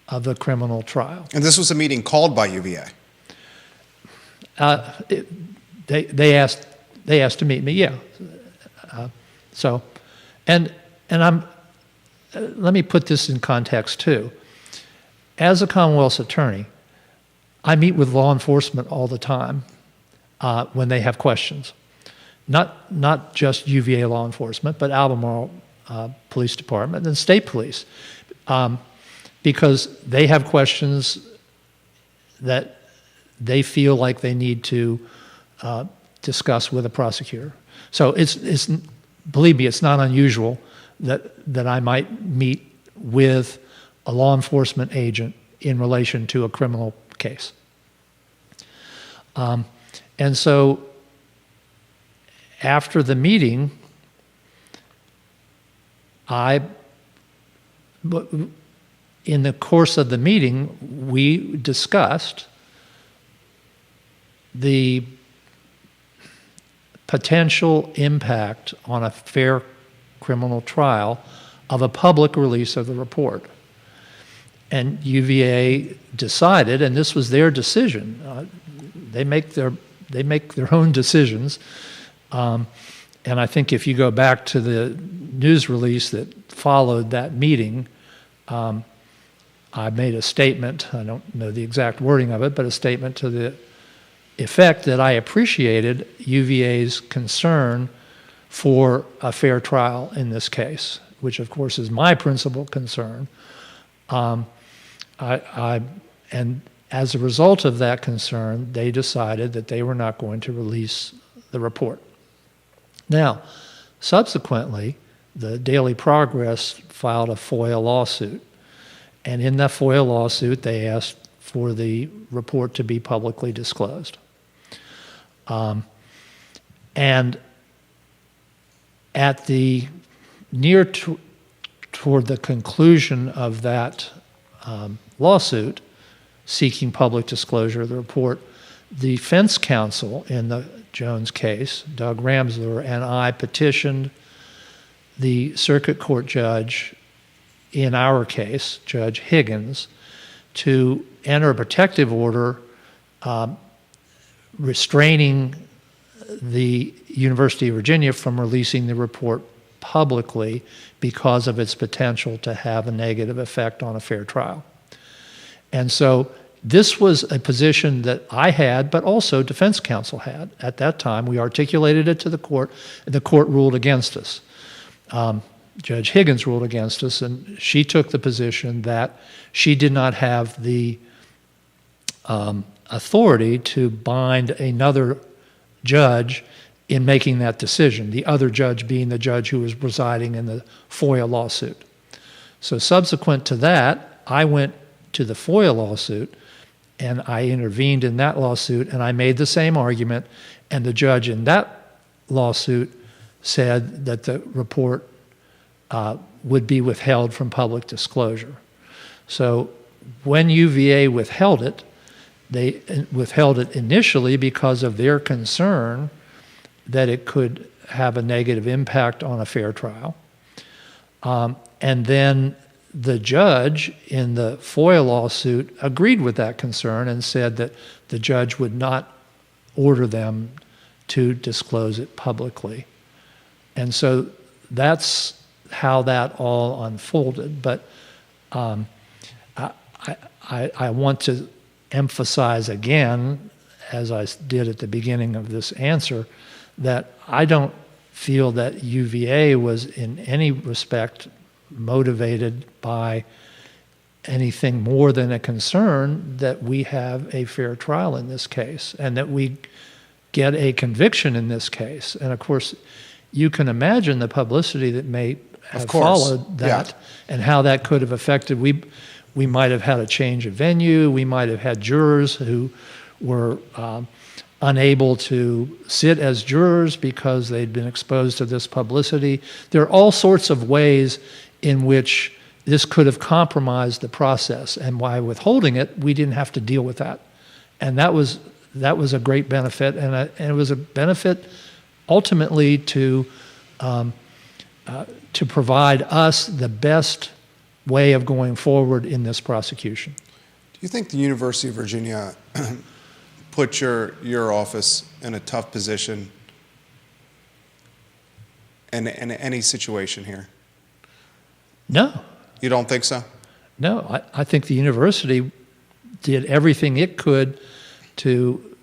of the criminal trial. And this was a meeting called by UVA. They asked to meet me. Yeah. Let me put this in context too. As a Commonwealth's attorney, I meet with law enforcement all the time when they have questions. Not just UVA law enforcement, but Albemarle Police Department and state police, because they have questions that they feel like they need to discuss with a prosecutor. So it's believe me, it's not unusual that I might meet with a law enforcement agent in relation to a criminal case. And so after the meeting, in the course of the meeting, we discussed the potential impact on a fair criminal trial of a public release of the report. And UVA decided, and this was their decision. They make their own decisions. And I think if you go back to the news release that followed that meeting, I made a statement, I don't know the exact wording of it, but a statement to the effect that I appreciated UVA's concern for a fair trial in this case, which of course is my principal concern. And as a result of that concern, they decided that they were not going to release the report. Now, subsequently, the Daily Progress filed a FOIA lawsuit. And in that FOIA lawsuit, they asked for the report to be publicly disclosed. And at the toward the conclusion of that lawsuit, seeking public disclosure of the report, the defense counsel in the Jones case, Doug Ramsler, and I petitioned the circuit court judge in our case, Judge Higgins, to enter a protective order restraining the University of Virginia from releasing the report publicly because of its potential to have a negative effect on a fair trial. And so this was a position that I had, but also defense counsel had at that time. We articulated it to the court, and the court ruled against us. Judge Higgins ruled against us, and she took the position that she did not have the authority to bind another judge in making that decision, the other judge being the judge who was residing in the FOIA lawsuit. So subsequent to that, I went to the FOIA lawsuit, and I intervened in that lawsuit, and I made the same argument, and the judge in that lawsuit said that the report would be withheld from public disclosure. So when UVA withheld it, they withheld it initially because of their concern that it could have a negative impact on a fair trial. And then the judge in the FOIA lawsuit agreed with that concern and said that the judge would not order them to disclose it publicly. And so that's how that all unfolded. But I want to emphasize again, as I did at the beginning of this answer, that I don't feel that UVA was in any respect motivated by anything more than a concern that we have a fair trial in this case and that we get a conviction in this case. And of course, you can imagine the publicity that may have course. followed that, and how that could have affected. We might have had a change of venue. We might have had jurors who were unable to sit as jurors because they'd been exposed to this publicity. There are all sorts of ways in which this could have compromised the process, and by withholding it, we didn't have to deal with that. And that was a great benefit, and it was a benefit ultimately to provide us the best way of going forward in this prosecution. Do you think the University of Virginia put your office in a tough position in any situation here? No. You don't think so? No, I think the university did everything it could to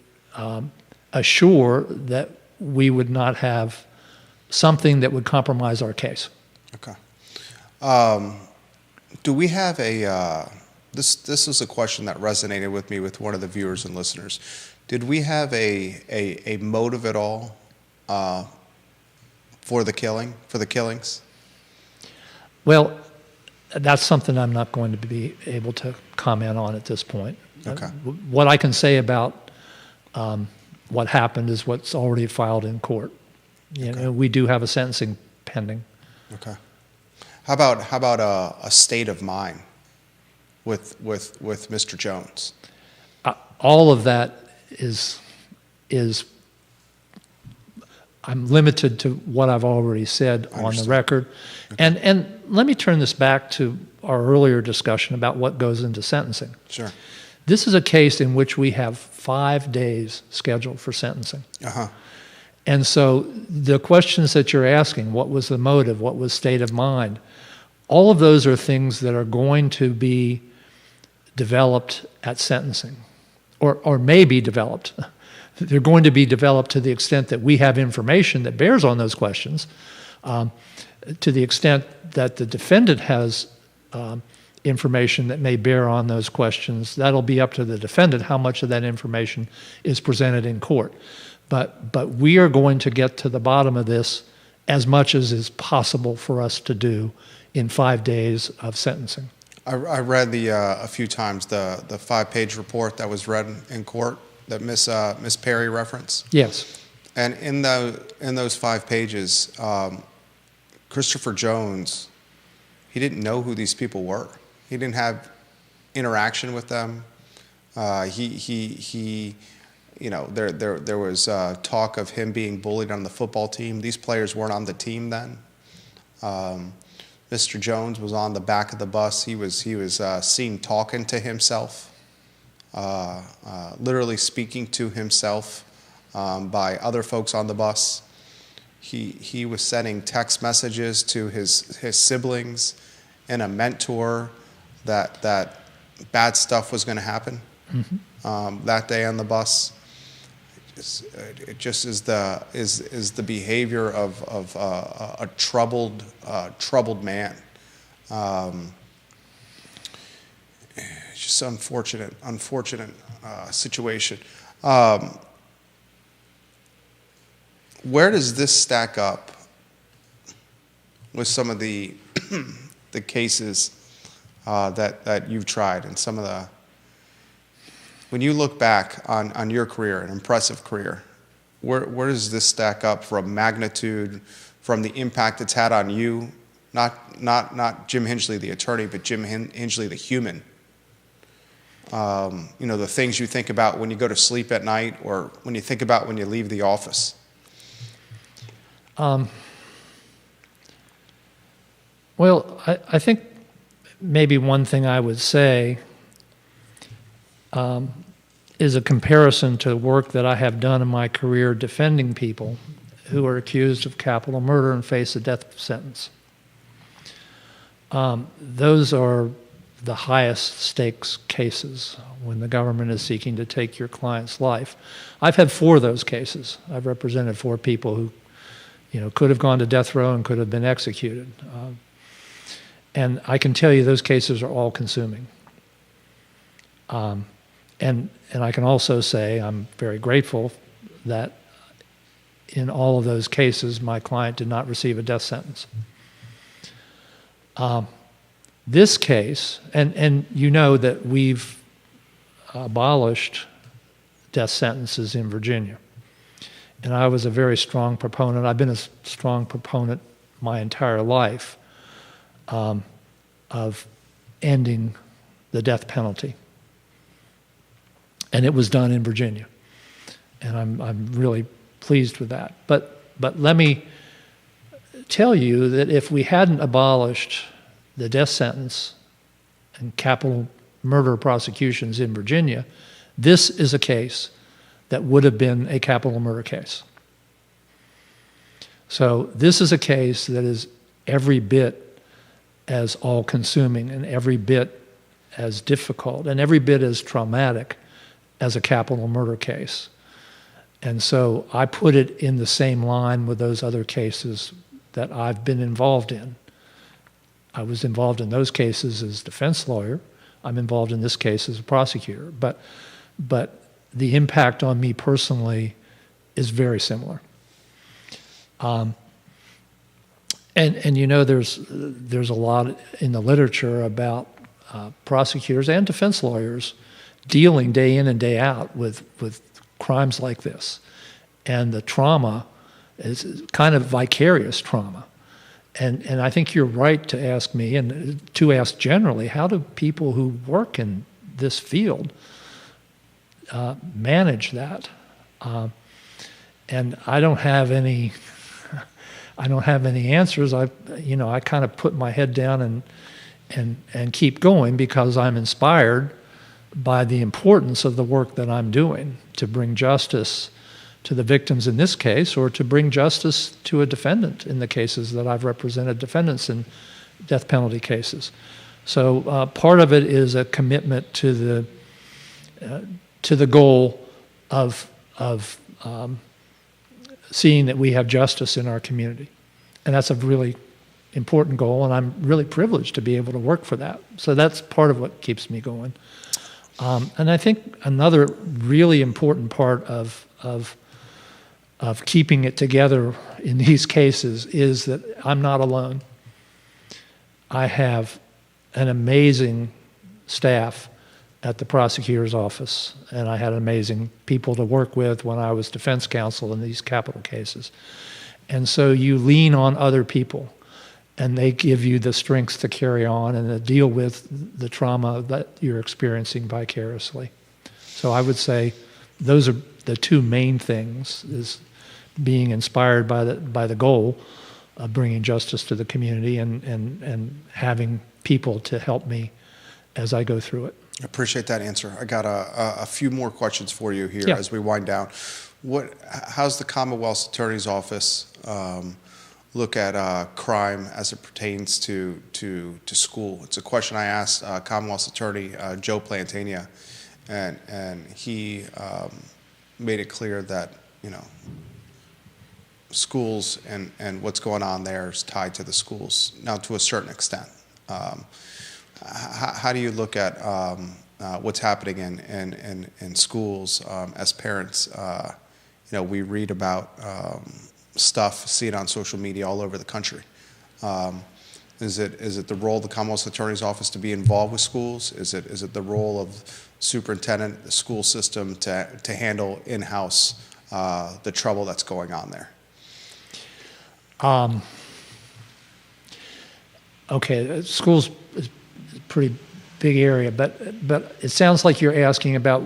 assure that we would not have something that would compromise our case. Okay. Do we have this was a question that resonated with me with one of the viewers and listeners. Did we have a motive at all for the killings? Well, that's something I'm not going to be able to comment on at this point. Okay. What I can say about what happened is what's already filed in court. You know, we do have a sentencing pending. Okay. How about a state of mind with Mr. Jones? All of that is I'm limited to what I've already said on the record. Okay. And let me turn this back to our earlier discussion about what goes into sentencing. Sure. This is a case in which we have 5 days scheduled for sentencing. Uh-huh. And so the questions that you're asking, what was the motive, what was state of mind, all of those are things that are going to be developed at sentencing, or may be developed. They're going to be developed to the extent that we have information that bears on those questions, to the extent that the defendant has information that may bear on those questions. That'll be up to the defendant how much of that information is presented in court. But we are going to get to the bottom of this as much as is possible for us to do in 5 days of sentencing. I read a few times the 5-page report that was read in court that Miss Perry referenced. Yes. And in those 5 pages, Christopher Jones, he didn't know who these people were. He didn't have interaction with them. He you know, there was talk of him being bullied on the football team. These players weren't on the team then. Mr. Jones was on the back of the bus. He was seen talking to himself, literally speaking to himself by other folks on the bus. He was sending text messages to his siblings and a mentor that bad stuff was going to happen that day on the bus. It just is the behavior of a troubled man. It's just unfortunate situation. Where does this stack up with some of the the cases that you've tried and some of the? When you look back on your career, an impressive career, where does this stack up from magnitude, from the impact it's had on you? Not Jim Hinchley, the attorney, but Jim Hinchley, the human. You know, the things you think about when you go to sleep at night, or when you think about when you leave the office. Well, I think maybe one thing I would say is a comparison to work that I have done in my career defending people who are accused of capital murder and face a death sentence. Those are the highest stakes cases when the government is seeking to take your client's life. I've had 4 of those cases. I've represented 4 people who, you know, could have gone to death row and could have been executed. And I can tell you those cases are all consuming. And I can also say I'm very grateful that in all of those cases, my client did not receive a death sentence. This case, and you know that we've abolished death sentences in Virginia. And I was a very strong proponent. I've been a strong proponent my entire life of ending the death penalty. And it was done in Virginia. And I'm really pleased with that. But let me tell you that if we hadn't abolished the death sentence and capital murder prosecutions in Virginia, this is a case that would have been a capital murder case. So this is a case that is every bit as all-consuming and every bit as difficult and every bit as traumatic as a capital murder case. And so I put it in the same line with those other cases that I've been involved in. I was involved in those cases as defense lawyer. I'm involved in this case as a prosecutor. But the impact on me personally is very similar. And you know, there's a lot in the literature about prosecutors and defense lawyers dealing day in and day out with crimes like this. And the trauma is kind of vicarious trauma. And I think you're right to ask me, and to ask generally, how do people who work in this field manage that? And I don't have any answers. I kind of put my head down and keep going because I'm inspired by the importance of the work that I'm doing to bring justice to the victims in this case, or to bring justice to a defendant in the cases that I've represented defendants in death penalty cases. So part of it is a commitment to the goal of seeing that we have justice in our community. And that's a really important goal, and I'm really privileged to be able to work for that. So that's part of what keeps me going. And I think another really important part of keeping it together in these cases is that I'm not alone. I have an amazing staff at the prosecutor's office, and I had amazing people to work with when I was defense counsel in these capital cases. And so you lean on other people, and they give you the strength to carry on and to deal with the trauma that you're experiencing vicariously. So I would say those are the two main things, is being inspired by the goal of bringing justice to the community and having people to help me as I go through it. I appreciate that answer. I got a few more questions for you here as we wind down. How's the Commonwealth's Attorney's Office look at crime as it pertains to school? It's a question I asked Commonwealth's Attorney Joe Plantania, and he made it clear that schools and what's going on there is tied to the schools now to a certain extent. How do you look at what's happening in schools as parents? We read about stuff, see it on social media all over the country. Is it the role of the Commonwealth Attorney's Office to be involved with schools? Is it the role of superintendent, the school system to handle in-house the trouble that's going on there? Okay, schools is a pretty big area, but it sounds like you're asking about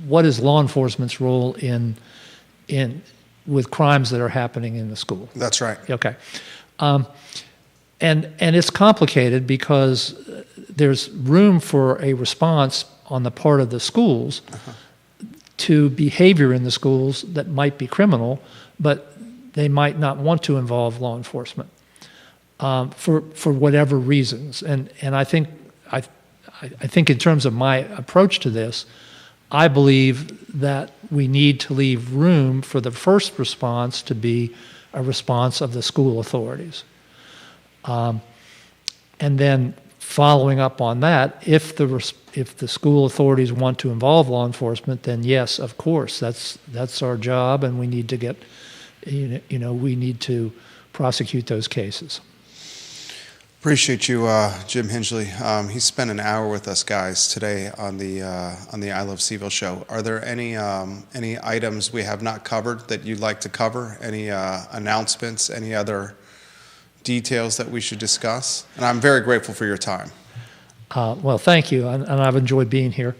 what is law enforcement's role in with crimes that are happening in the school. That's right. Okay, and it's complicated because there's room for a response on the part of the schools to behavior in the schools that might be criminal, but they might not want to involve law enforcement for whatever reasons. And I think in terms of my approach to this, I believe that we need to leave room for the first response to be a response of the school authorities. And then following up on that, if the school authorities want to involve law enforcement, then yes, of course, that's our job, and we need to get, we need to prosecute those cases. Appreciate you, Jim Hingley. He spent an hour with us guys today on the I Love CVille show. Are there any items we have not covered that you'd like to cover? Any announcements? Any other details that we should discuss? And I'm very grateful for your time. Well, thank you, and I've enjoyed being here.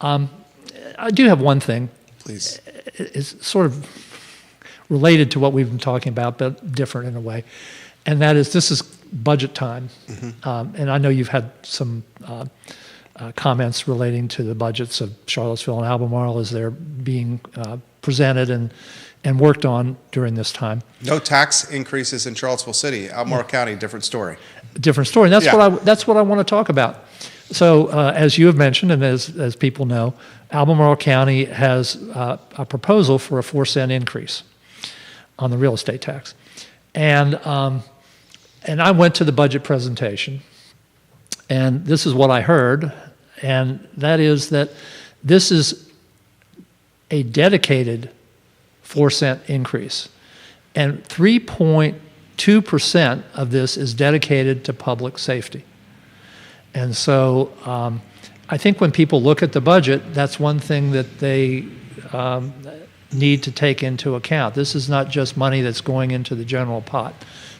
I do have one thing. Please. It's sort of related to what we've been talking about, but different in a way. And that is, this is budget time. Mm-hmm. And I know you've had some comments relating to the budgets of Charlottesville and Albemarle as they're being presented and worked on during this time. No tax increases in Charlottesville City. Albemarle County, different story. Different story. And that's what I want to talk about. So as you have mentioned, and as people know, Albemarle County has a proposal for a 4-cent increase on the real estate tax. And I went to the budget presentation, and this is what I heard, and that is that this is a dedicated 4-cent increase, and 3.2% of this is dedicated to public safety. And so I think when people look at the budget, that's one thing that they need to take into account. This is not just money that's going into the general pot.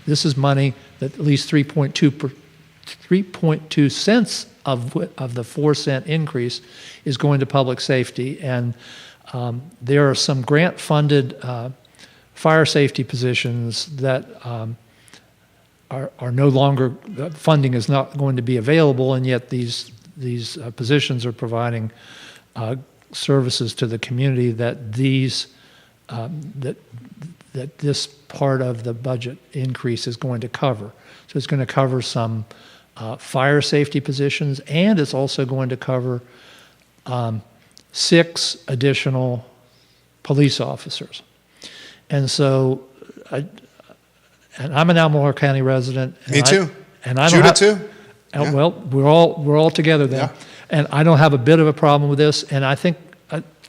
This is money that at least 3.2 cents of the 4-cent increase is going to public safety. And there are some grant-funded fire safety positions that are no longer, funding is not going to be available, and yet these positions are providing services to the community that that this part of the budget increase is going to cover. So it's going to cover some fire safety positions, and it's also going to cover 6 additional police officers. And so, and I'm an Albemarle County resident. Me too. And I Judah too? Yeah. Well, we're all together there. Yeah. And I don't have a bit of a problem with this. And I think,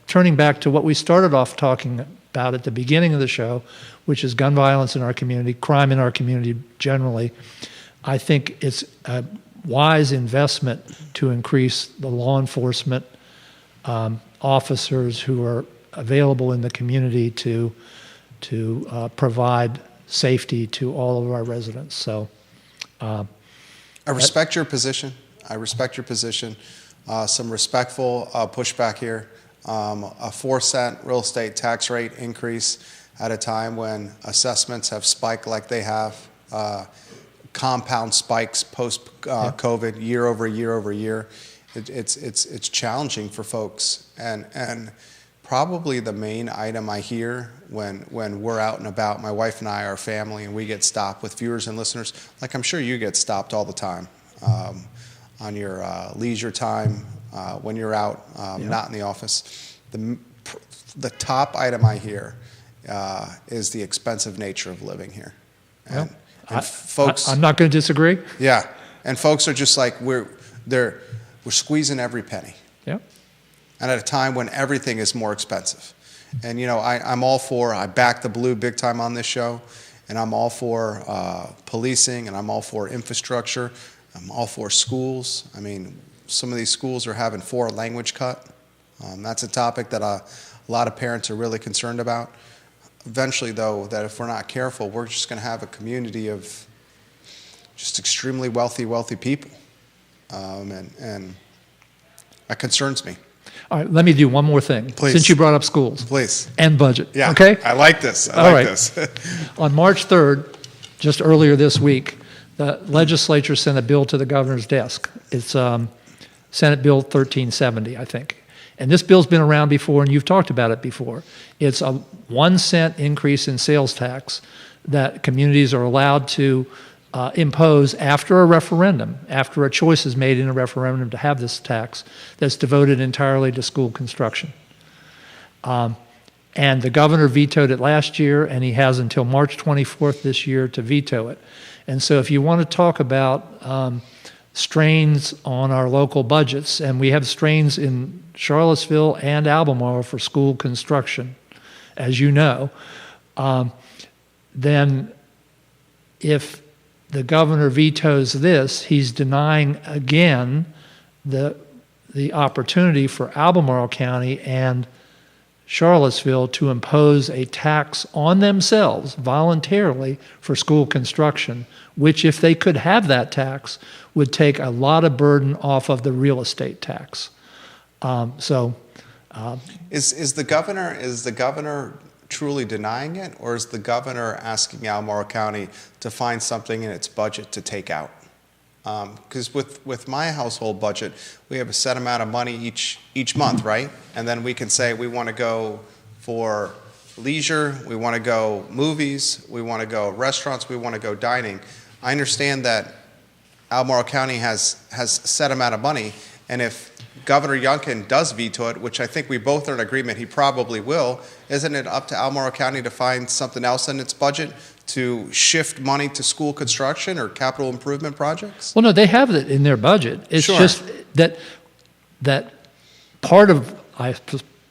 turning back to what we started off talking about at the beginning of the show, which is gun violence in our community, crime in our community generally, I think it's a wise investment to increase the law enforcement officers who are available in the community to provide safety to all of our residents. So, I respect your position. Some respectful pushback here. A 4-cent real estate tax rate increase at a time when assessments have spiked like they have, compound spikes post-COVID, year over year over year. It's challenging for folks, and probably the main item I hear when we're out and about, my wife and I, our family, and we get stopped with viewers and listeners, like I'm sure you get stopped all the time on your leisure time when you're out, not in the office. The top item I hear is the expensive nature of living here. And folks, I'm not going to disagree. Yeah, and folks are just like we're squeezing every penny. Yeah. And at a time when everything is more expensive. And I'm all for, I back the blue big time on this show, and I'm all for policing, and I'm all for infrastructure. I'm all for schools. I mean, some of these schools are having 4 language cut. That's a topic that a lot of parents are really concerned about. Eventually, though, that if we're not careful, we're just going to have a community of just extremely wealthy people. And that concerns me. All right, let me do one more thing. Please. Since you brought up schools. Please. And budget. Yeah. Okay? I like this. All right. On March 3rd, just earlier this week, the legislature sent a bill to the governor's desk. It's Senate Bill 1370, I think. And this bill's been around before, and you've talked about it before. It's a 1-cent increase in sales tax that communities are allowed to impose after a referendum, after a choice is made in a referendum to have this tax that's devoted entirely to school construction. And the governor vetoed it last year, and he has until March 24th this year to veto it. And so if you want to talk about strains on our local budgets, and we have strains in Charlottesville and Albemarle for school construction, as you know, then if the governor vetoes this, he's denying again the opportunity for Albemarle County and Charlottesville to impose a tax on themselves voluntarily for school construction, which, if they could have that tax, would take a lot of burden off of the real estate tax. Is the governor truly denying it, or is the governor asking Albemarle County to find something in its budget to take out? Because with my household budget, we have a set amount of money each month, right? And then we can say we want to go for leisure, we want to go movies, we want to go restaurants, we want to go dining. I understand that Albemarle County has a set amount of money, and if Governor Youngkin does veto it, which I think we both are in agreement he probably will, isn't it up to Albemarle County to find something else in its budget to shift money to school construction or capital improvement projects? Well, no, they have it in their budget. It's Sure. just that part of, I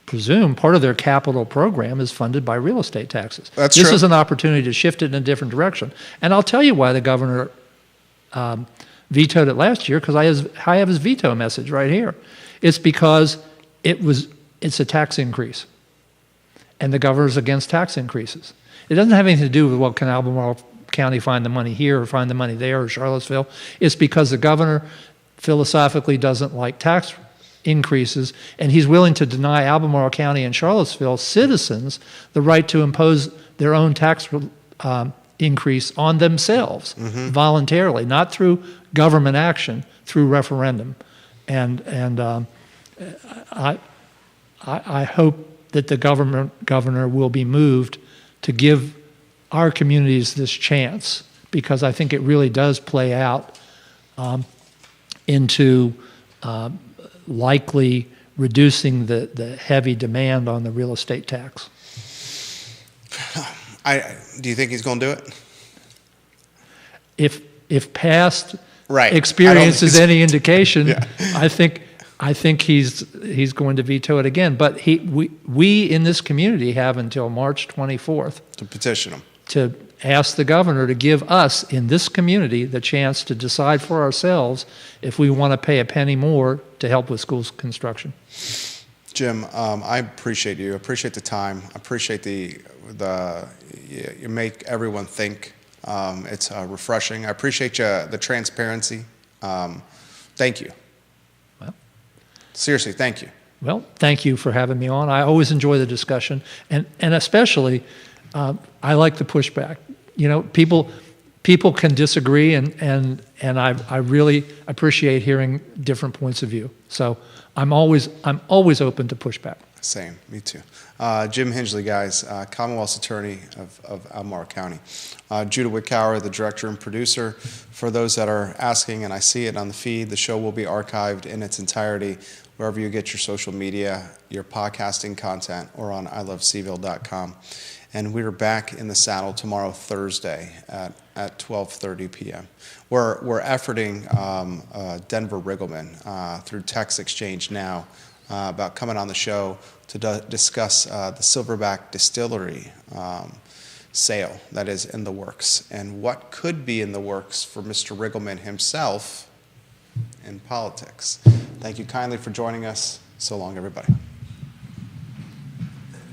presume, part of their capital program is funded by real estate taxes. That's This true. is an opportunity to shift it in a different direction. And I'll tell you why the governor vetoed it last year, because I have his veto message right here. It's because it's a tax increase, and the governor's against tax increases. It doesn't have anything to do with, well, can Albemarle County find the money here or find the money there or Charlottesville. It's because the governor philosophically doesn't like tax increases, and he's willing to deny Albemarle County and Charlottesville citizens the right to impose their own tax increase on themselves voluntarily, not through government action, through referendum. And I hope that the governor will be moved to give our communities this chance, because I think it really does play out into likely reducing the heavy demand on the real estate tax. Do you think he's going to do it? If past Right. experience is any indication, Yeah. I think he's going to veto it again. But we in this community have until March 24th To petition him. to ask the governor to give us in this community the chance to decide for ourselves if we want to pay a penny more to help with school construction. Jim, I appreciate you. I appreciate the time. I appreciate you make everyone think. It's refreshing. I appreciate the transparency. Thank you. Well, seriously, thank you. Well, thank you for having me on. I always enjoy the discussion, and especially I like the pushback. You know, people can disagree, and I really appreciate hearing different points of view. So I'm always open to pushback. Same, me too. Jim Hingley, guys, Commonwealth's Attorney of Albemarle County. Judah Wickower, the director and producer. For those that are asking, and I see it on the feed, the show will be archived in its entirety wherever you get your social media, your podcasting content, or on ilovecville.com. And we are back in the saddle tomorrow, Thursday, at 12:30 p.m. We're efforting Denver Riggleman through text exchange now about coming on the show to discuss the Silverback Distillery sale that is in the works, and what could be in the works for Mr. Riggleman himself in politics. Thank you kindly for joining us. So long, everybody.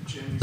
Jim,